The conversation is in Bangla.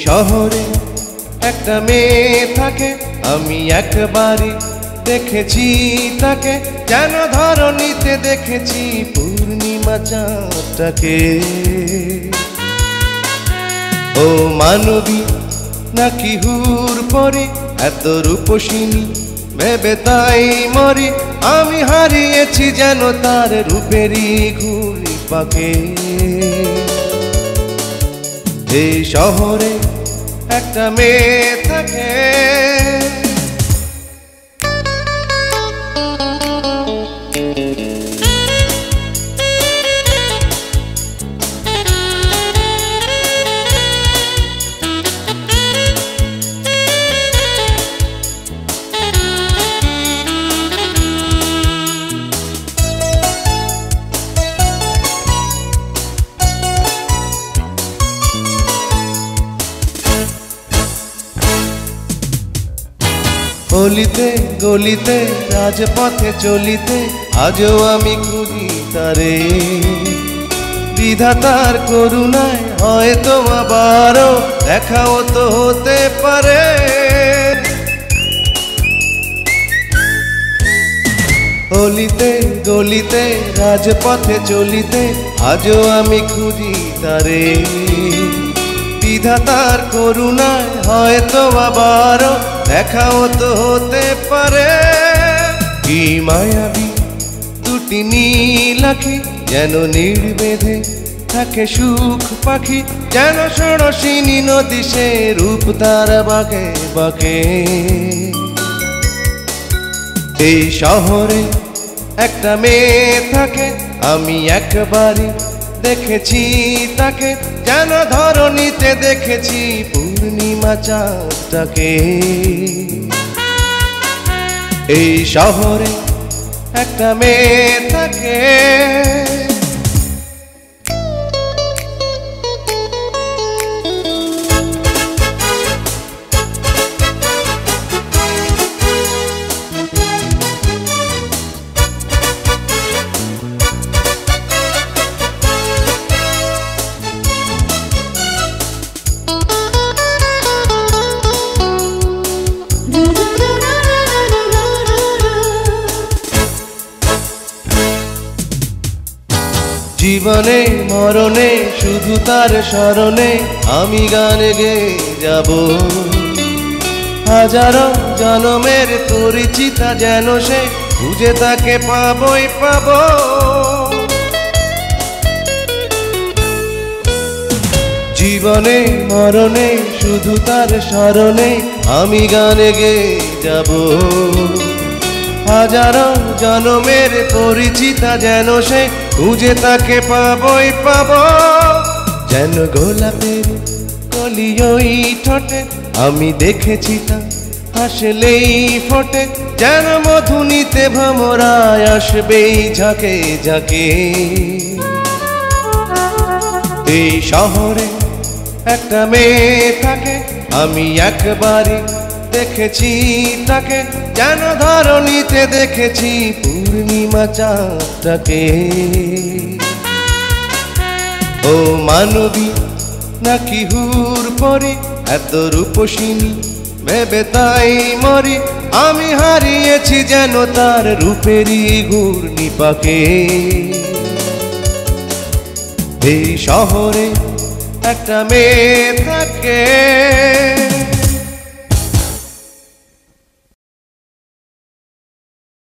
শহরে একটা মেয়ে থাকে, আমি একবারই দেখেছি তাকে, যেন ধরণীতে দেখেছি পূর্ণিমা চাঁদটাকে। ও মানবী নাকি হুর পরি, এত রূপসিনী ভেবে তাই মরি, আমি হারিয়েছি যেন তার রূপেরই ঘুড়ি পাকে। এই শহরে একটা মেয়ে থাকে, গলিতে গলিতে রাজপথে চলিতে আজও আমি খুঁজি তারে। বিধাতার করুণায় হয়তো আবারও দেখাও তো হতে পারে। গলিতে গলিতে রাজপথে চলিতে আজও আমি খুঁজি তারে। বিধাতার করুণায় হয়তো আবারও দেখাও তো হতে পারে। কি মায়াবী দুটি নীল আঁখি, যেন নির্বেদে থাকে সুখ পাখি, যেন ষোড়শিনী নদী সে রূপ তার বাঁকে বাঁকে। এই শহরে একটা মেয়ে থাকে, আমি একবারই দেখেছি তাকে, যেন ধরণীতে দেখেছি পূর্ণিমা চাঁদটাকে। এই শহরে একটা মেয়ে থাকে। জীবনে মরণে শুধু তার স্মরণে আমি গান গেয়ে যাব। হাজারো জনমের পরিচিতা যেন সে, খুঁজে তাকে পাবই পাব। জীবনে মরণে শুধু তার স্মরণে আমি গান গেয়ে যাব। হাজারো জনমের পরিচিতা যেন সে, খুঁজে তাকে পাবই পাব। যেন গোলাপের কলি ওই ঠোঁটে আমি দেখেছি তা হাসলেই ফোটে, যেন মধুনিতে ভ্রমরায় আসবেই ঝাঁকে ঝাঁকে। এই শহরে একটা মেয়ে থাকে, আমি একবারই দেখেছি তাকে, যেন ধরণীতে দেখেছি পূর্ণিমা চাঁদটাকে। ও মানবী নাকি হুর পরি, এত রূপসিনী ভেবে তাই মরি, আমি হারিয়েছি যেন তার রূপেরই ঘূর্ণি পাকে। এই শহরে একটা মেয়ে থাকে।